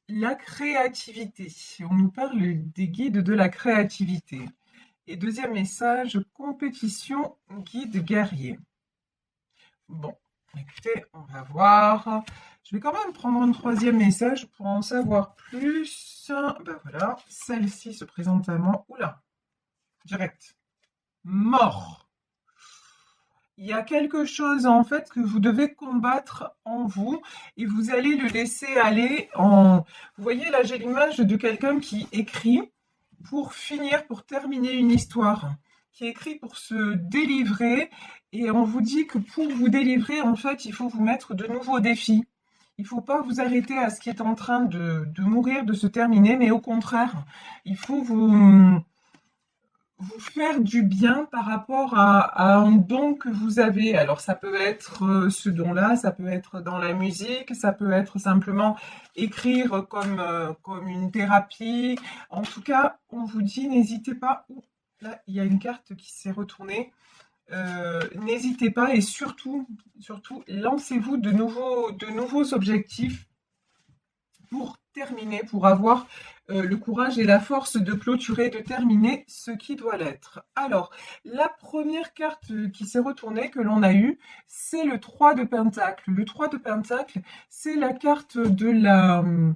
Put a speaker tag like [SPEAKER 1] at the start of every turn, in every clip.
[SPEAKER 1] la créativité. On nous parle des guides de la créativité. Et deuxième message, compétition, guide guerrier. Bon, écoutez, on va voir. Je vais quand même prendre un troisième message pour en savoir plus. Ben voilà, celle-ci se présente à moi. Oula, direct. Mort. Il y a quelque chose en fait que vous devez combattre en vous et vous allez le laisser aller en... Vous voyez là, j'ai l'image de quelqu'un qui écrit pour finir, pour terminer une histoire, qui écrit pour se délivrer et on vous dit que pour vous délivrer, en fait, il faut vous mettre de nouveaux défis. Il ne faut pas vous arrêter à ce qui est en train de mourir, de se terminer, mais au contraire, il faut vous faire du bien par rapport à un don que vous avez. Alors ça peut être ce don-là, ça peut être dans la musique, ça peut être simplement écrire comme une thérapie. En tout cas, on vous dit, n'hésitez pas. Ouh, là, il y a une carte qui s'est retournée. N'hésitez pas et surtout, lancez-vous de nouveaux objectifs pour terminer, pour avoir le courage et la force de clôturer, de terminer ce qui doit l'être. Alors, la première carte qui s'est retournée, que l'on a eue, c'est le 3 de Pentacle. Le 3 de Pentacle, c'est la carte de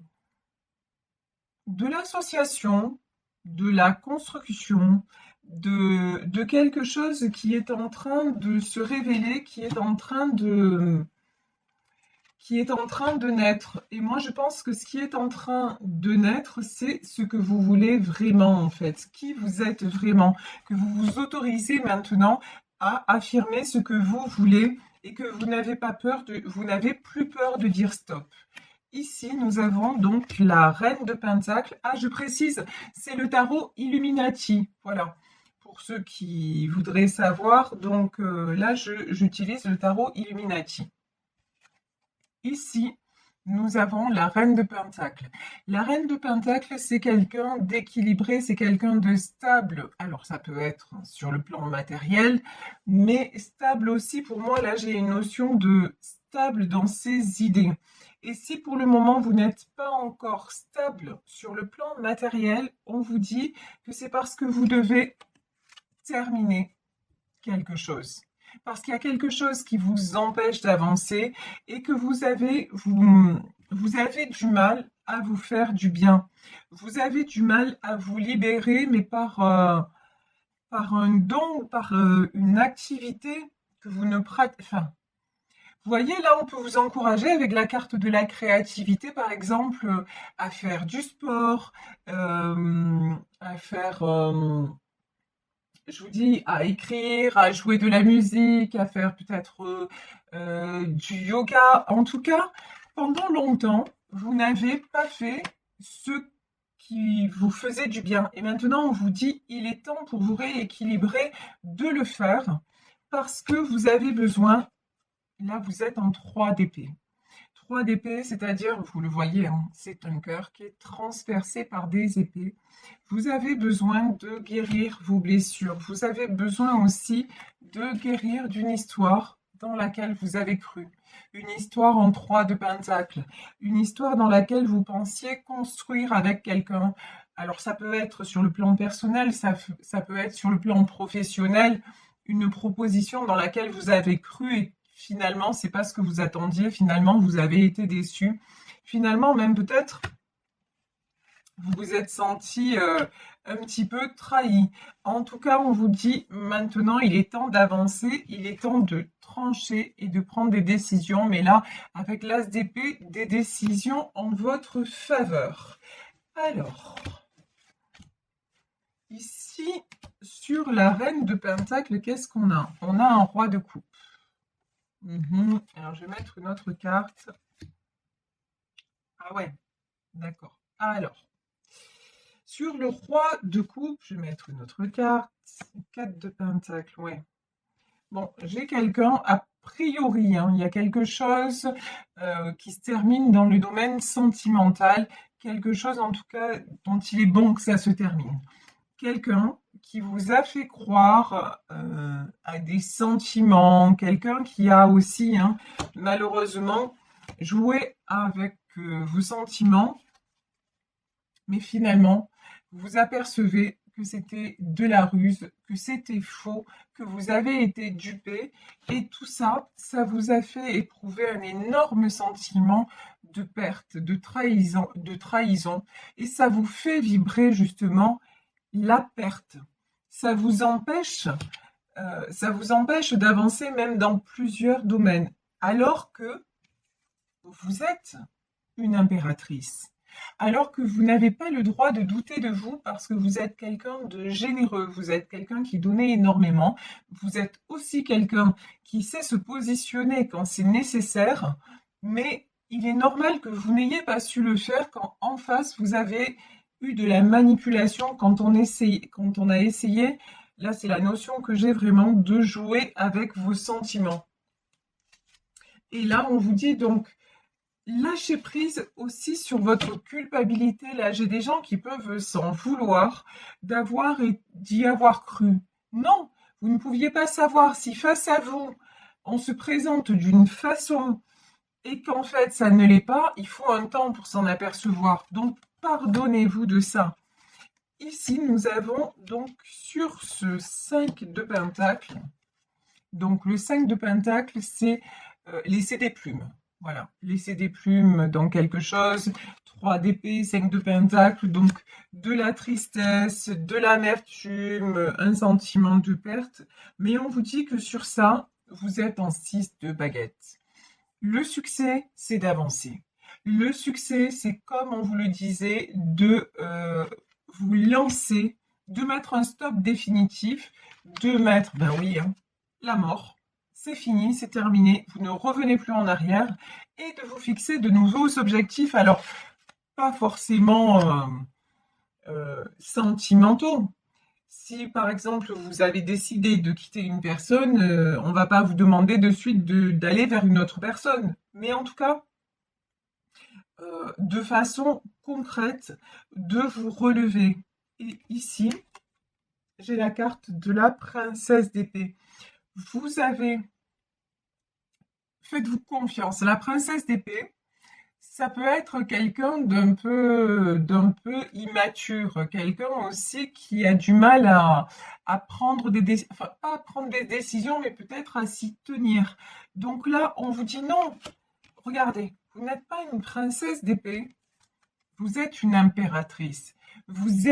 [SPEAKER 1] l'association, de la construction, de quelque chose qui est en train de se révéler, qui est en train de naître. Et moi, je pense que ce qui est en train de naître, c'est ce que vous voulez vraiment, en fait, qui vous êtes vraiment, que vous vous autorisez maintenant à affirmer ce que vous voulez et que vous n'avez plus peur de dire stop. Ici, nous avons donc la reine de Pentacle. Ah, je précise, c'est le tarot Illuminati. Voilà. Pour ceux qui voudraient savoir, donc là, j'utilise le tarot Illuminati. Ici, nous avons la reine de Pentacle. La reine de Pentacle, c'est quelqu'un d'équilibré, c'est quelqu'un de stable. Alors, ça peut être sur le plan matériel, mais stable aussi, pour moi, là, j'ai une notion de stable dans ses idées. Et si pour le moment, vous n'êtes pas encore stable sur le plan matériel, on vous dit que c'est parce que vous devez terminer quelque chose. Parce qu'il y a quelque chose qui vous empêche d'avancer et que vous avez du mal à vous faire du bien. Vous avez du mal à vous libérer, mais par un don ou par une activité que vous ne pratiquez. Enfin, vous voyez, là, on peut vous encourager avec la carte de la créativité, par exemple, à faire du sport, à faire je vous dis, à écrire, à jouer de la musique, à faire peut-être du yoga. En tout cas, pendant longtemps, vous n'avez pas fait ce qui vous faisait du bien. Et maintenant, on vous dit, il est temps pour vous rééquilibrer de le faire parce que vous avez besoin, là, vous êtes en 3 d'épée. 3 d'épée, c'est-à-dire, vous le voyez, hein, c'est un cœur qui est transpercé par des épées. Vous avez besoin de guérir vos blessures. Vous avez besoin aussi de guérir d'une histoire dans laquelle vous avez cru. Une histoire en 3 de pentacle. Une histoire dans laquelle vous pensiez construire avec quelqu'un. Alors ça peut être sur le plan personnel, ça peut être sur le plan professionnel, une proposition dans laquelle vous avez cru et finalement c'est pas ce que vous attendiez, finalement vous avez été déçu. Finalement même peut-être vous vous êtes senti un petit peu trahi. En tout cas, on vous dit maintenant, il est temps d'avancer, il est temps de trancher et de prendre des décisions. Mais là, avec l'as d'épée, des décisions en votre faveur. Alors, ici, sur la reine de Pentacle, qu'est-ce qu'on a? On a un roi de coupe. Alors, je vais mettre une autre carte. Ah ouais, d'accord. Alors, sur le roi de coupe, je vais mettre une autre carte. 4 de pentacle, ouais. Bon, j'ai quelqu'un, a priori, hein, il y a quelque chose qui se termine dans le domaine sentimental, quelque chose en tout cas dont il est bon que ça se termine. Quelqu'un qui vous a fait croire à des sentiments, quelqu'un qui a aussi, hein, malheureusement, joué avec vos sentiments mais finalement, vous vous apercevez que c'était de la ruse, que c'était faux, que vous avez été dupé, et tout ça, ça vous a fait éprouver un énorme sentiment de perte, de trahison, et ça vous fait vibrer justement la perte. Ça vous empêche, d'avancer même dans plusieurs domaines, alors que vous êtes une impératrice. Alors que vous n'avez pas le droit de douter de vous parce que vous êtes quelqu'un de généreux, vous êtes quelqu'un qui donne énormément, vous êtes aussi quelqu'un qui sait se positionner quand c'est nécessaire, mais il est normal que vous n'ayez pas su le faire quand en face vous avez eu de la manipulation quand quand on a essayé, là c'est la notion que j'ai vraiment de jouer avec vos sentiments. Et là on vous dit donc lâchez prise aussi sur votre culpabilité. Là, j'ai des gens qui peuvent s'en vouloir d'y avoir cru. Non, vous ne pouviez pas savoir si face à vous, on se présente d'une façon et qu'en fait, ça ne l'est pas. Il faut un temps pour s'en apercevoir. Donc, pardonnez-vous de ça. Ici, nous avons donc sur ce 5 de Pentacle, donc le 5 de Pentacle, c'est laisser des plumes. Voilà, laisser des plumes dans quelque chose. 3 d'épée, 5 de pentacle, donc de la tristesse, de l'amertume, un sentiment de perte. Mais on vous dit que sur ça, vous êtes en 6 de baguette. Le succès, c'est d'avancer. Le succès, c'est comme on vous le disait, de vous lancer, de mettre un stop définitif, de mettre, ben oui, hein, la mort. C'est fini, c'est terminé, vous ne revenez plus en arrière et de vous fixer de nouveaux objectifs. Alors, pas forcément sentimentaux. Si par exemple vous avez décidé de quitter une personne, on ne va pas vous demander de suite d'aller vers une autre personne. Mais en tout cas, de façon concrète, de vous relever. Et ici, j'ai la carte de la princesse d'épée. Vous avez... Faites-vous confiance. La princesse d'épée, ça peut être quelqu'un d'un peu immature, quelqu'un aussi qui a du mal à prendre des décisions, enfin pas à prendre des décisions, mais peut-être à s'y tenir. Donc là, on vous dit non. Regardez, vous n'êtes pas une princesse d'épée, vous êtes une impératrice. Vous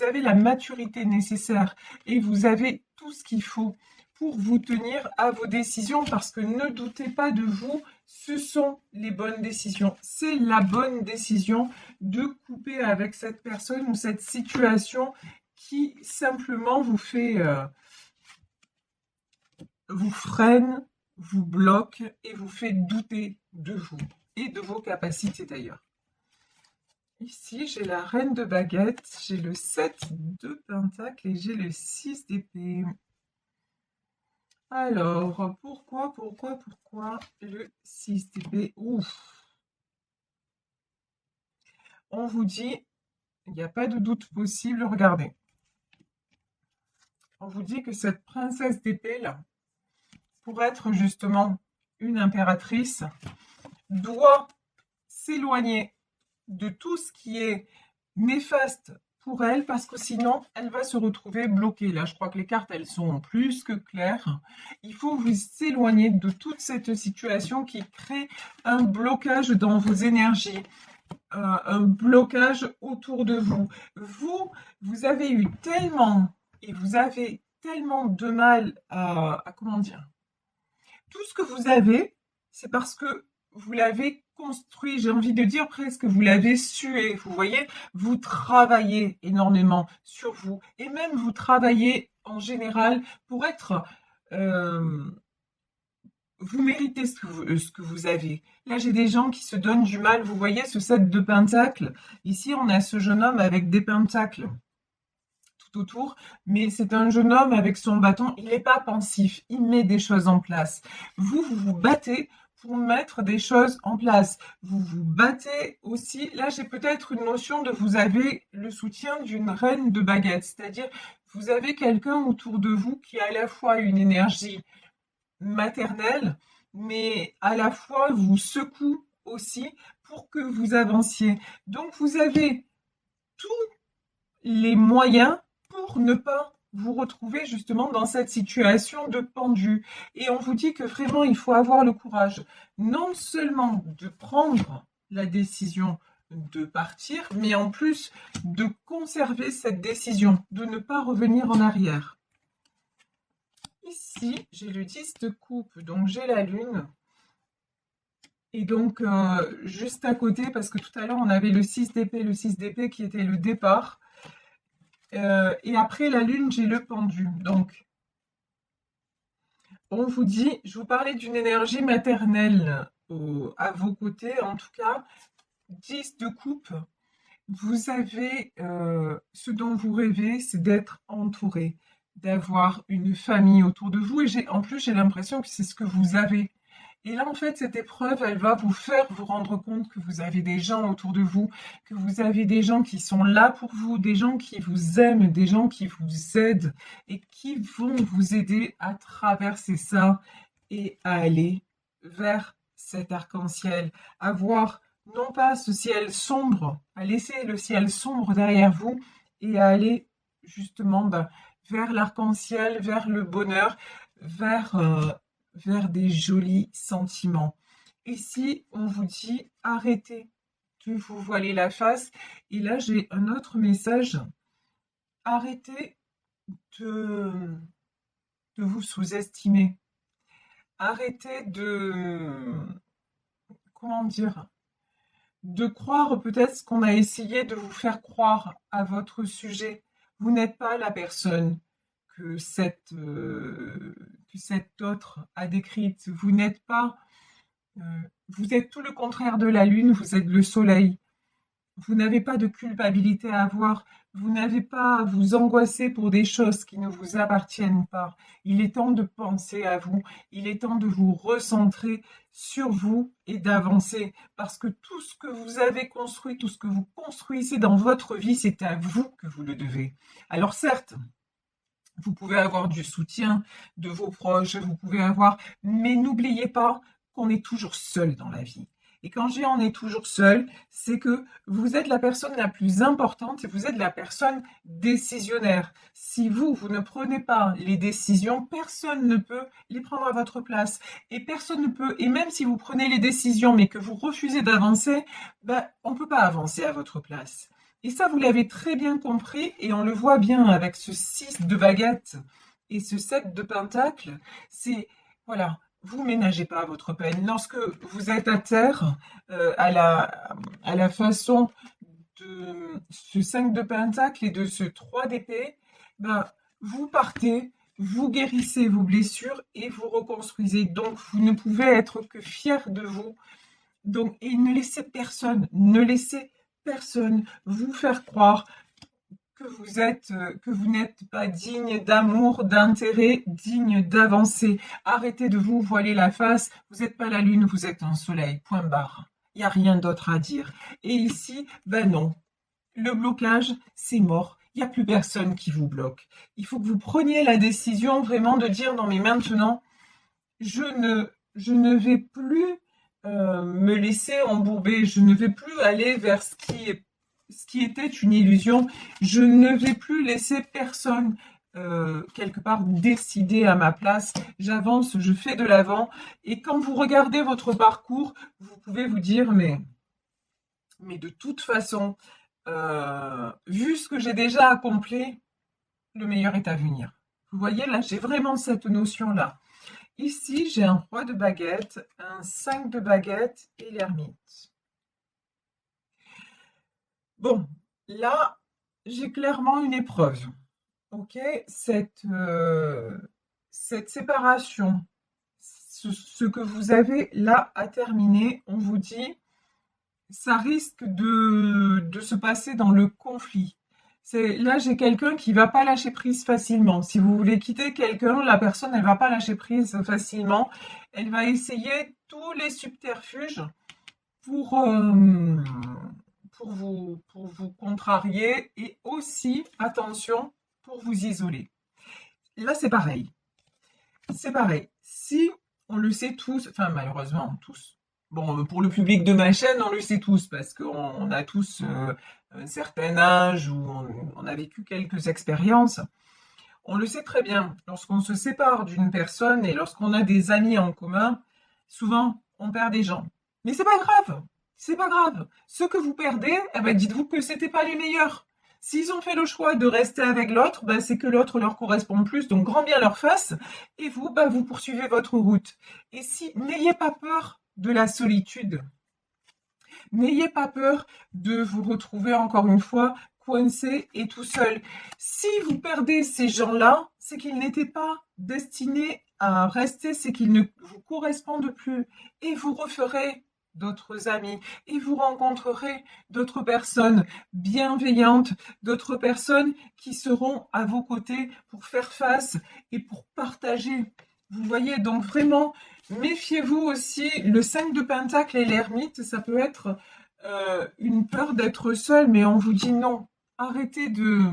[SPEAKER 1] avez la maturité nécessaire et vous avez tout ce qu'il faut pour vous tenir à vos décisions parce que ne doutez pas de vous, ce sont les bonnes décisions. C'est la bonne décision de couper avec cette personne ou cette situation qui simplement vous fait, vous freine, vous bloque et vous fait douter de vous et de vos capacités d'ailleurs. Ici, j'ai la reine de baguette, j'ai le 7 de pentacle et j'ai le 6 d'épée. Alors, pourquoi le 6 d'épée? Ouf! On vous dit, il n'y a pas de doute possible, regardez. On vous dit que cette princesse d'épée, là, pour être justement une impératrice, doit s'éloigner de tout ce qui est néfaste pour elle parce que sinon elle va se retrouver bloquée. Là, je crois que les cartes elles sont plus que claires. Il faut vous éloigner de toute cette situation qui crée un blocage dans vos énergies, un blocage autour de vous. Vous avez eu tellement et vous avez tellement de mal à comment dire. Tout ce que vous avez, c'est parce que vous l'avez construit, j'ai envie de dire presque, vous l'avez sué, vous voyez, vous travaillez énormément sur vous, et même vous travaillez en général pour être, vous méritez ce que vous avez. Là, j'ai des gens qui se donnent du mal, vous voyez ce 7 de pentacles, ici on a ce jeune homme avec des pentacles tout autour, mais c'est un jeune homme avec son bâton, il n'est pas pensif, il met des choses en place. Vous vous battez pour mettre des choses en place. Vous vous battez aussi. Là, j'ai peut-être une notion de vous avez le soutien d'une reine de baguette, c'est-à-dire vous avez quelqu'un autour de vous qui a à la fois une énergie maternelle, mais à la fois vous secoue aussi pour que vous avanciez. Donc vous avez tous les moyens pour ne pas vous retrouver justement dans cette situation de pendu. Et on vous dit que vraiment, il faut avoir le courage non seulement de prendre la décision de partir, mais en plus de conserver cette décision, de ne pas revenir en arrière. Ici, j'ai le 10 de coupe, donc j'ai la lune. Et donc, juste à côté, parce que tout à l'heure, on avait le 6 d'épée qui était le départ. Et après la lune, j'ai le pendu. Donc, on vous dit, je vous parlais d'une énergie maternelle à vos côtés, en tout cas, 10 de coupe. Vous avez ce dont vous rêvez, c'est d'être entouré, d'avoir une famille autour de vous. Et en plus, j'ai l'impression que c'est ce que vous avez. Et là, en fait, cette épreuve, elle va vous faire vous rendre compte que vous avez des gens autour de vous, que vous avez des gens qui sont là pour vous, des gens qui vous aiment, des gens qui vous aident et qui vont vous aider à traverser ça et à aller vers cet arc-en-ciel, à voir non pas ce ciel sombre, à laisser le ciel sombre derrière vous et à aller justement vers l'arc-en-ciel, vers le bonheur, vers vers des jolis sentiments. Et si on vous dit arrêtez de vous voiler la face, et là j'ai un autre message, arrêtez de, de vous sous-estimer, arrêtez comment dire, de croire peut-être ce qu'on a essayé de vous faire croire à votre sujet. Vous n'êtes pas la personne que cette autre a décrite. Vous n'êtes pas vous êtes tout le contraire de la lune, vous êtes le soleil. Vous n'avez pas de culpabilité à avoir, vous n'avez pas à vous angoisser pour des choses qui ne vous appartiennent pas. Il est temps de penser à vous, il est temps de vous recentrer sur vous et d'avancer. Parce que tout ce que vous avez construit, tout ce que vous construisez dans votre vie, c'est à vous que vous le devez. Alors certes, vous pouvez avoir du soutien de vos proches, vous pouvez avoir, mais n'oubliez pas qu'on est toujours seul dans la vie. Et quand je dis on est toujours seul, c'est que vous êtes la personne la plus importante et vous êtes la personne décisionnaire. Si vous ne prenez pas les décisions, personne ne peut les prendre à votre place. Et personne ne peut, et même si vous prenez les décisions mais que vous refusez d'avancer, ben, on ne peut pas avancer à votre place. Et ça, vous l'avez très bien compris, et on le voit bien avec ce 6 de baguette et ce 7 de pentacle. C'est, voilà, vous ménagez pas votre peine. Lorsque vous êtes à terre, à la façon de ce 5 de pentacle et de ce 3 d'épée, ben, vous partez, vous guérissez vos blessures et vous reconstruisez. Donc, vous ne pouvez être que fier de vous. Donc, et ne laissez personne vous faire croire que vous n'êtes pas digne d'amour, d'intérêt, digne d'avancer. Arrêtez de vous voiler la face. Vous n'êtes pas la lune, vous êtes un soleil. Point barre. Il n'y a rien d'autre à dire. Et ici, ben non. Le blocage, c'est mort. Il n'y a plus personne qui vous bloque. Il faut que vous preniez la décision vraiment de dire non mais maintenant, je ne vais plus me laisser embourber. Je ne vais plus aller vers ce qui était une illusion. Je ne vais plus laisser personne quelque part décider à ma place. J'avance, je fais de l'avant. Et quand vous regardez votre parcours, vous pouvez vous dire mais de toute façon, vu ce que j'ai déjà accompli, le meilleur est à venir. Vous voyez, là, j'ai vraiment cette notion-là. Ici, j'ai un roi de baguette, un 5 de baguette et l'ermite. Bon, là, j'ai clairement une épreuve. Ok, cette séparation, ce que vous avez là à terminer, on vous dit, ça risque de se passer dans le conflit. Là, j'ai quelqu'un qui va pas lâcher prise facilement. Si vous voulez quitter quelqu'un, la personne, elle va pas lâcher prise facilement. Elle va essayer tous les subterfuges pour, pour vous contrarier et aussi, attention, pour vous isoler. Là, c'est pareil. C'est pareil. Si on le sait tous, enfin malheureusement tous, Bon, pour le public de ma chaîne, on le sait tous, parce qu'on a tous un certain âge ou on a vécu quelques expériences. On le sait très bien, lorsqu'on se sépare d'une personne et lorsqu'on a des amis en commun, souvent on perd des gens. Mais c'est pas grave, c'est pas grave. Ceux que vous perdez, eh ben dites-vous que c'était pas les meilleurs. S'ils ont fait le choix de rester avec l'autre, ben c'est que l'autre leur correspond plus, donc grand bien leur face, et vous, ben vous poursuivez votre route. Et si, n'ayez pas peur de la solitude. N'ayez pas peur de vous retrouver encore une fois coincé et tout seul. Si vous perdez ces gens-là, c'est qu'ils n'étaient pas destinés à rester, c'est qu'ils ne vous correspondent plus. Et vous referez d'autres amis et vous rencontrerez d'autres personnes bienveillantes, d'autres personnes qui seront à vos côtés pour faire face et pour partager. Vous voyez, donc vraiment, méfiez-vous aussi. Le 5 de Pentacle et l'ermite, ça peut être une peur d'être seul, mais on vous dit non. Arrêtez de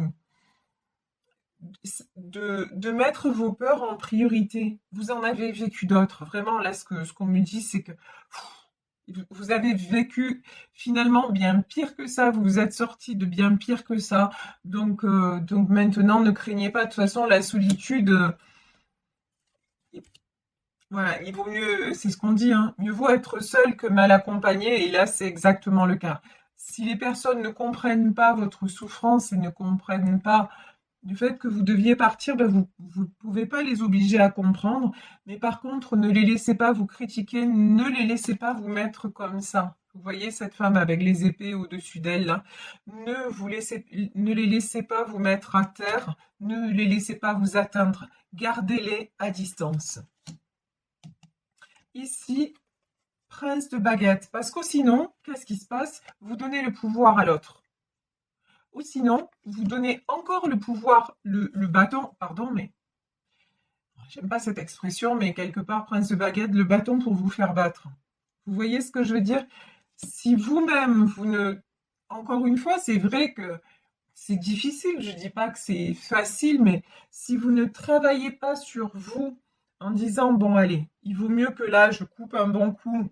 [SPEAKER 1] mettre vos peurs en priorité. Vous en avez vécu d'autres. Vraiment, là, ce qu'on me dit, c'est que vous avez vécu finalement bien pire que ça. Vous vous êtes sorti de bien pire que ça. Donc maintenant, ne craignez pas. De toute façon, la solitude, voilà, il vaut mieux, c'est ce qu'on dit, hein, mieux vaut être seul que mal accompagné. Et là, c'est exactement le cas. Si les personnes ne comprennent pas votre souffrance et ne comprennent pas du fait que vous deviez partir, ben vous ne pouvez pas les obliger à comprendre, mais par contre, ne les laissez pas vous critiquer, ne les laissez pas vous mettre comme ça. Vous voyez cette femme avec les épées au-dessus d'elle, là. Ne les laissez pas vous mettre à terre, ne les laissez pas vous atteindre. Gardez-les à distance. Ici, prince de baguette, parce que sinon, qu'est-ce qui se passe? Vous donnez le pouvoir à l'autre. Ou sinon, vous donnez encore le pouvoir, le bâton, pardon, mais j'aime pas cette expression, mais quelque part, prince de baguette, le bâton pour vous faire battre. Vous voyez ce que je veux dire? Si vous-même, vous ne... Encore une fois, c'est vrai que c'est difficile, je dis pas que c'est facile, mais si vous ne travaillez pas sur vous en disant, bon, allez, il vaut mieux que là, je coupe un bon coup.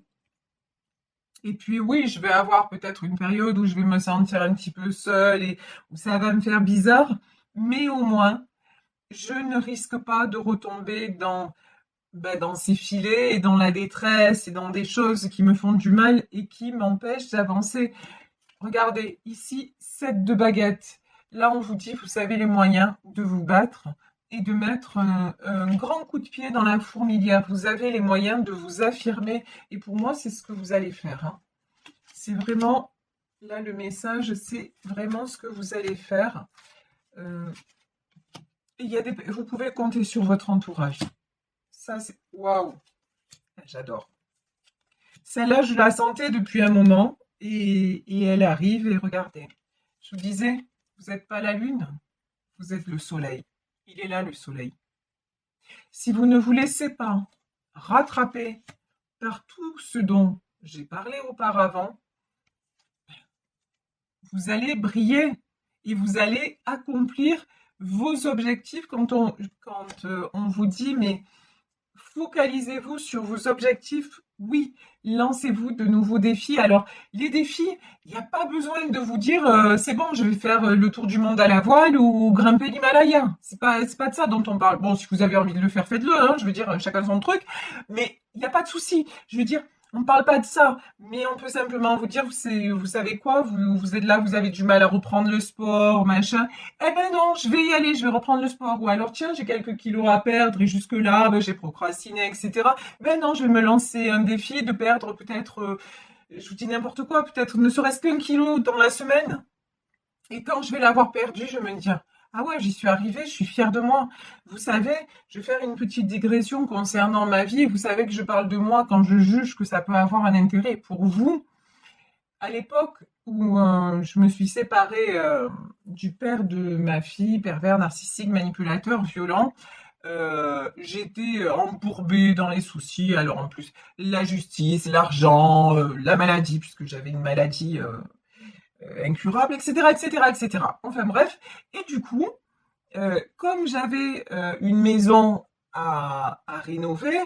[SPEAKER 1] Et puis oui, je vais avoir peut-être une période où je vais me sentir un petit peu seule et où ça va me faire bizarre, mais au moins, je ne risque pas de retomber dans ces filets et dans la détresse et dans des choses qui me font du mal et qui m'empêchent d'avancer. Regardez, ici, 7 de baguette. Là, on vous dit, vous avez les moyens de vous battre et de mettre un grand coup de pied dans la fourmilière. Vous avez les moyens de vous affirmer. Et pour moi, c'est ce que vous allez faire, hein. C'est vraiment, là, le message, c'est vraiment ce que vous allez faire. Vous pouvez compter sur votre entourage. Ça, c'est... Waouh! J'adore. Celle-là, je la sentais depuis un moment et elle arrive et regardez. Je vous disais, vous n'êtes pas la lune, vous êtes le soleil. Il est là, le soleil. Si vous ne vous laissez pas rattraper par tout ce dont j'ai parlé auparavant, vous allez briller et vous allez accomplir vos objectifs quand on vous dit, mais focalisez-vous sur vos objectifs. Oui, lancez-vous de nouveaux défis. Alors, les défis, il n'y a pas besoin de vous dire c'est bon, je vais faire le tour du monde à la voile ou grimper l'Himalaya. C'est pas de ça dont on parle. Bon, si vous avez envie de le faire, faites-le, hein, je veux dire, chacun son truc. Mais il n'y a pas de souci. Je veux dire, on ne parle pas de ça, mais on peut simplement vous dire, vous savez quoi, vous êtes là, vous avez du mal à reprendre le sport, machin. Eh ben non, je vais y aller, je vais reprendre le sport. Ou alors, tiens, j'ai quelques kilos à perdre et jusque-là, ben, j'ai procrastiné, etc. Ben non, je vais me lancer un défi de perdre peut-être, je vous dis n'importe quoi, peut-être ne serait-ce qu'un kilo dans la semaine. Et quand je vais l'avoir perdu, je me dis, ah ouais, j'y suis arrivée, je suis fière de moi. Vous savez, je vais faire une petite digression concernant ma vie. Vous savez que je parle de moi quand je juge que ça peut avoir un intérêt pour vous. À l'époque où je me suis séparée du père de ma fille, pervers, narcissique, manipulateur, violent, j'étais embourbée dans les soucis. Alors en plus, la justice, l'argent, la maladie, puisque j'avais une maladie incurable, etc., etc., etc. Enfin bref, et du coup, comme j'avais une maison à rénover,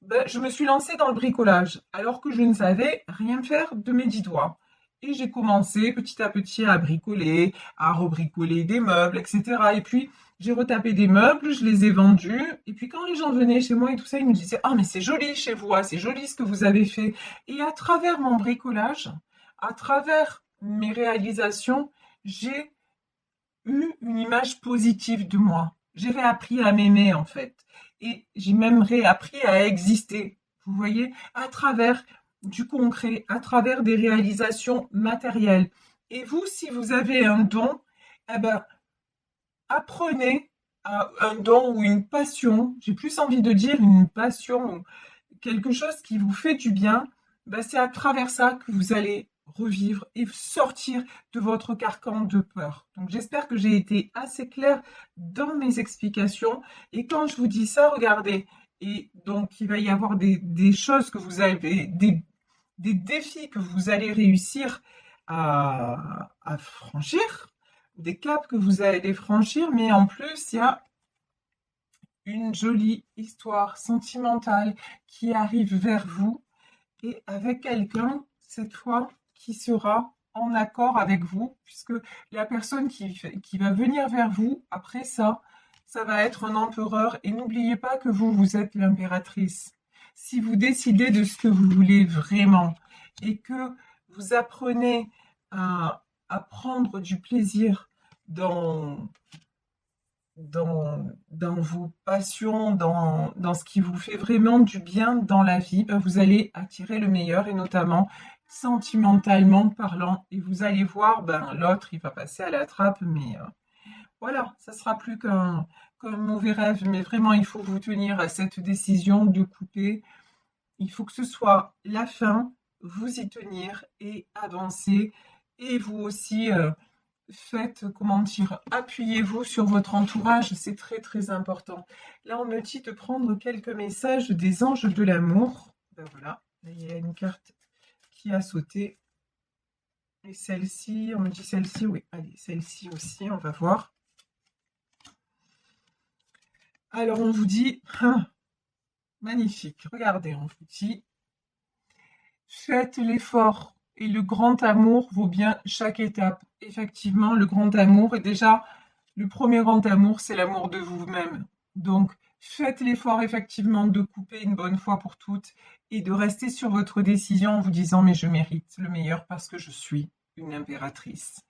[SPEAKER 1] ben, je me suis lancée dans le bricolage alors que je ne savais rien faire de mes 10 doigts. Et j'ai commencé petit à petit à bricoler, à rebricoler des meubles, etc. Et puis, j'ai retapé des meubles, je les ai vendus. Et puis, quand les gens venaient chez moi et tout ça, ils me disaient, ah, mais c'est joli chez vous, ah, c'est joli ce que vous avez fait. Et à travers mon bricolage, à travers mes réalisations, j'ai eu une image positive de moi. J'ai réappris à m'aimer en fait. Et j'ai même réappris à exister. Vous voyez, à travers du concret, à travers des réalisations matérielles. Et vous, si vous avez un don, eh ben, apprenez à un don ou une passion. J'ai plus envie de dire une passion, quelque chose qui vous fait du bien, ben c'est à travers ça que vous allez revivre et sortir de votre carcan de peur. Donc j'espère que j'ai été assez claire dans mes explications. Et quand je vous dis ça, regardez, et donc il va y avoir des choses que vous avez, des défis que vous allez réussir à franchir, des caps que vous allez franchir, mais en plus, il y a une jolie histoire sentimentale qui arrive vers vous et avec quelqu'un, cette fois, qui sera en accord avec vous, puisque la personne qui va venir vers vous, après ça, ça va être un empereur. Et n'oubliez pas que vous, vous êtes l'impératrice. Si vous décidez de ce que vous voulez vraiment et que vous apprenez à prendre du plaisir dans, dans vos passions, dans ce qui vous fait vraiment du bien dans la vie, ben vous allez attirer le meilleur et notamment sentimentalement parlant. Et vous allez voir, ben, l'autre, il va passer à la trappe, mais voilà, ça sera plus qu'un mauvais rêve. Mais vraiment, il faut vous tenir à cette décision de couper. Il faut que ce soit la fin, vous y tenir et avancer. Et vous aussi, faites, comment dire, appuyez-vous sur votre entourage, c'est très très important. Là, on me dit de prendre quelques messages des anges de l'amour. Ben voilà, là, il y a une carte qui a sauté. Et celle-ci, on me dit celle-ci, oui, allez, celle-ci aussi, on va voir. Alors, on vous dit, magnifique, regardez, on vous dit, faites l'effort et le grand amour vaut bien chaque étape. Effectivement, le grand amour est déjà le premier grand amour, c'est l'amour de vous-même. Donc, faites l'effort effectivement de couper une bonne fois pour toutes et de rester sur votre décision en vous disant mais je mérite le meilleur parce que je suis une impératrice.